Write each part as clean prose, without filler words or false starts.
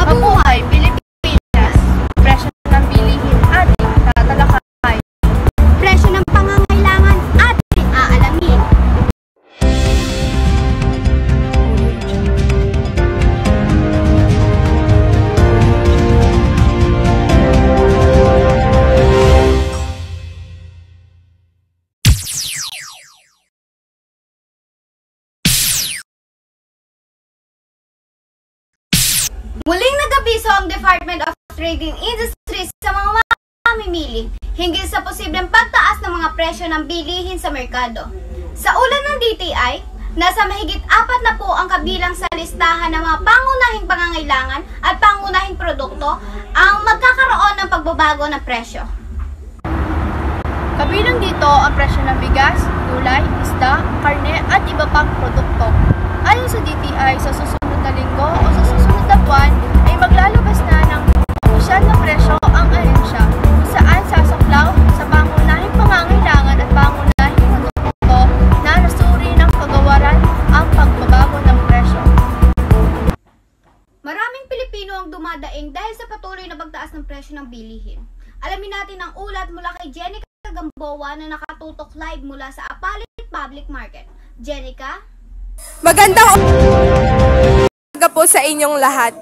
Mabuhay Pilipinas! Presyo ng bilihin ating tatalakay. Presyo ng pangangailangan ating aalamin. Muling nag-abiso ang Department of Trade and Industries sa mga mamimili hinggil sa posibleng pagtaas ng mga presyo ng bilihin sa merkado. Sa ulat ng DTI, nasa mahigit 4 na po ang kabilang sa listahan ng mga pangunahing pangangailangan at pangunahing produkto ang magkakaroon ng pagbabago ng presyo. Kabilang dito ang presyo ng bigas, gulay, isda, karne at iba pang produkto. Ayon sa DTI, sa susunod na linggo o sa susunod na buwan ay maglalabas na ng opisyal na presyo ang ahensya kung saan sasaklaw sa pangunahing pangangailangan at pangunahing produkto na nasuri ng kagawaran ang pagbabago ng presyo. Maraming Pilipino ang dumadaing dahil sa patuloy na pagtaas ng presyo ng bilihin. Alamin natin ang ulat mula kay Jenica Gamboa na nakatutok live mula sa Apalit Public Market. Jenica? Magandang umaga po sa inyong lahat.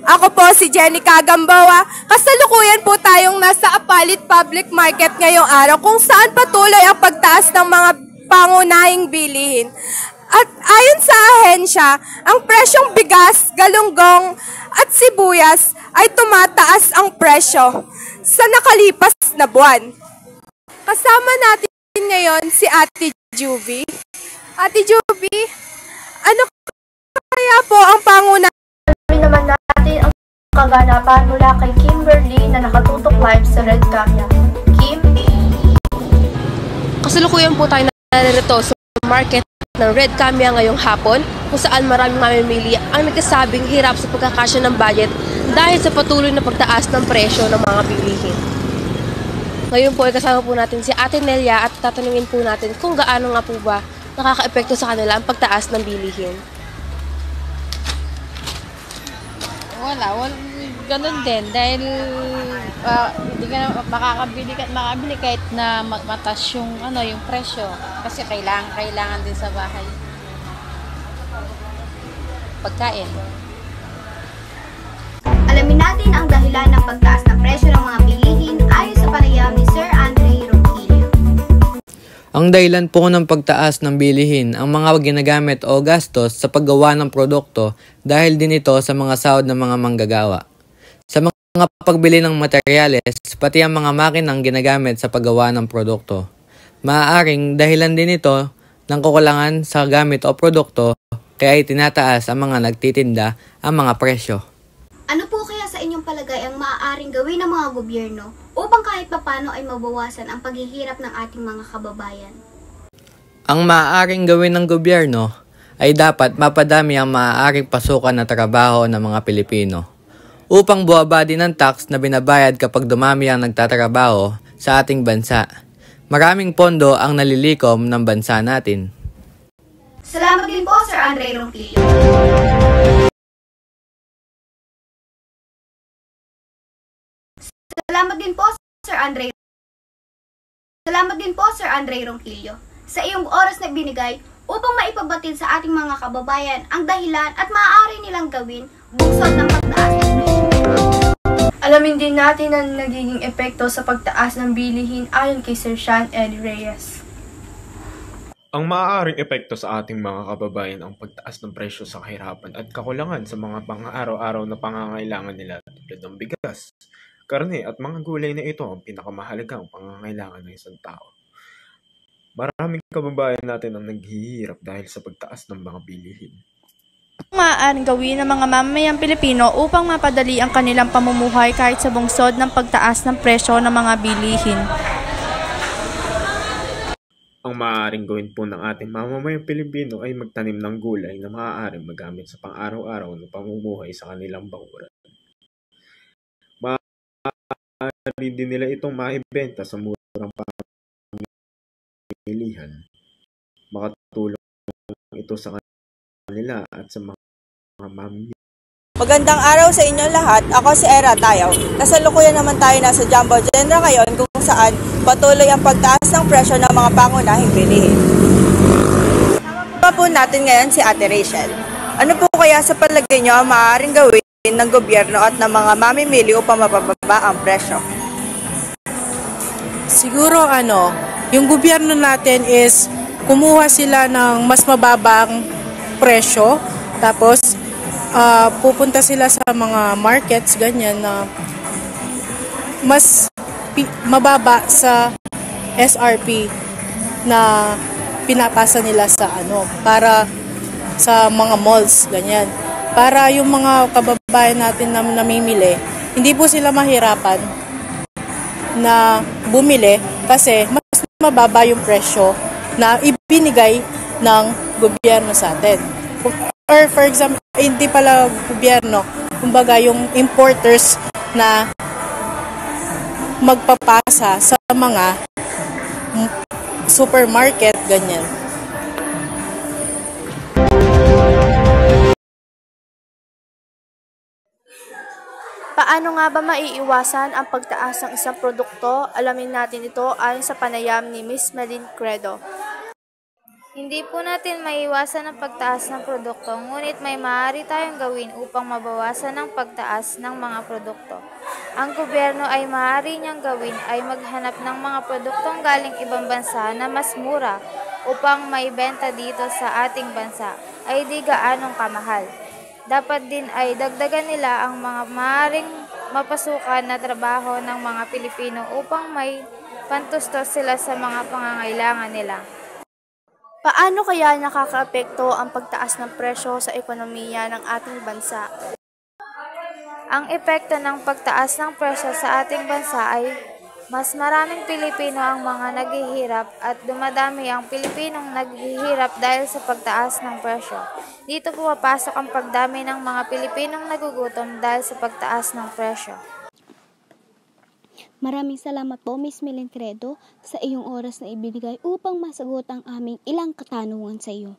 Ako po si Jenica Gamboa. Kasalukuyan po tayong nasa Apalit Public Market ngayong araw kung saan patuloy ang pagtaas ng mga pangunahing bilihin. At ayon sa ahensya, ang presyong bigas, galunggong at sibuyas ay tumataas ang presyo sa nakalipas na buwan. Kasama natin ngayon si Ate Juvie. Ate Juvie, ano kaya po ang pangunahing? Alamin naman natin ang kaganapan mula kay Kimberly na nakatutok live sa Red Camia. Kim? Kasalukuyan po tayo narito sa market ng Red Camia ngayong hapon kung saan maraming mamimili ang nagkasabing hirap sa pagkakasya ng budget dahil sa patuloy na pagtaas ng presyo ng mga bilihin. Ngayon po ay kasama po natin si Ate Nelia at tatanungin po natin kung gaano nga po ba nakaka-epekto sa kanila ang pagtaas ng bilihin. Wala, ganun din dahil hindi ka na makakabili kahit na mataas yung yung presyo kasi kailangan din sa bahay pagkain. Alamin natin ang dahilan ng pagtaas ng presyo ng mga bilihin ayon sa panayam ni Sir Andre Ronquillo. Ang dahilan po ng pagtaas ng bilihin ang mga ginagamit o gastos sa paggawa ng produkto dahil din ito sa mga sahod ng mga manggagawa. Sa mga pagbili ng materyales, pati ang mga makinang ginagamit sa paggawa ng produkto. Maaaring dahilan din ito ng kukulangan sa gamit o produkto kaya itinataas ang mga nagtitinda ang mga presyo. Ano po kaya sa inyong palagay ang maaaring gawin ng mga gobyerno upang kahit papano ay mabawasan ang paghihirap ng ating mga kababayan? Ang maaaring gawin ng gobyerno ay dapat mapadami ang maaaring pasukan na trabaho ng mga Pilipino upang buwaba din ang tax na binabayad kapag dumami ang nagtatrabaho sa ating bansa. Maraming pondo ang nalilikom ng bansa natin. Salamat din po, Sir Andre Ronquillo. Salamat din po, Sir Andre Ronquillo, sa iyong oras na binigay upang maipabatid sa ating mga kababayan ang dahilan at maaari nilang gawin bunsod ng pagtaas ng presyo. Alamin din natin ang nagiging epekto sa pagtaas ng bilihin ayon kay Sir Sean Eddie Reyes. Ang maaaring epekto sa ating mga kababayan ang pagtaas ng presyo sa kahirapan at kakulangan sa mga pang-araw-araw na pangangailangan nila tulad ng bigas, karne at mga gulay na ito ang pinakamahalagang pangangailangan ng isang tao. Maraming kababayan natin ang naghihirap dahil sa pagtaas ng mga bilihin. Ang maaaring gawin ng mga mamamayang Pilipino upang mapadali ang kanilang pamumuhay kahit sa bungsod ng pagtaas ng presyo ng mga bilihin. Ang maaaring gawin po ng ating mamamayang Pilipino ay magtanim ng gulay na maaaring magamit sa pang-araw-araw na pamumuhay sa kanilang bakuran. Maaari din nila itong maibenta sa murang pamilihan. Makatulong ito sa kanila at sa mga mamimili. Magandang araw sa inyong lahat. Ako si Era Tayaw. Kasalukuyan naman tayo nasa Jumbo General ngayon kung saan patuloy ang pagtaas ng presyo ng mga pangunahing bilihin. Kasama po natin ngayon si Ate Rachel. Ano po kaya sa palagay niyo ang maaaring gawin ng gobyerno at ng mga mamimili upang mapababa ang presyo? Siguro yung gobyerno natin is kumuha sila ng mas mababang presyo, tapos pupunta sila sa mga markets ganyan na mas mababa sa SRP na pinapasa nila sa para sa mga malls ganyan, para yung mga kababayan natin na namimili hindi po sila mahirapan na bumili kasi mas mababa yung presyo na ibinigay ng gobyerno sa atin. Or for example, hindi pala gobyerno, kumbaga yung importers na magpapasa sa mga supermarket, ganyan. Paano nga ba maiiwasan ang pagtaas ng isang produkto? Alamin natin ito ayon sa panayam ni Miss Melin Credo. Hindi po natin maiiwasan ang pagtaas ng produkto, ngunit may maaari tayong gawin upang mabawasan ang pagtaas ng mga produkto. Ang gobyerno ay maaari niyang gawin ay maghanap ng mga produktong galing ibang bansa na mas mura upang maibenta dito sa ating bansa ay di gaanong kamahal. Dapat din ay dagdagan nila ang mga maaaring mapasukan na trabaho ng mga Pilipino upang may pantustos sila sa mga pangangailangan nila. Paano kaya nakakaapekto ang pagtaas ng presyo sa ekonomiya ng ating bansa? Ang epekto ng pagtaas ng presyo sa ating bansa ay mas maraming Pilipino ang mga naghihirap at dumadami ang Pilipinong naghihirap dahil sa pagtaas ng presyo. Dito pumapasok ang pagdami ng mga Pilipinong nagugutom dahil sa pagtaas ng presyo. Maraming salamat po, Miss Melin Credo, sa iyong oras na ibinigay upang masagot ang aming ilang katanungan sa iyo.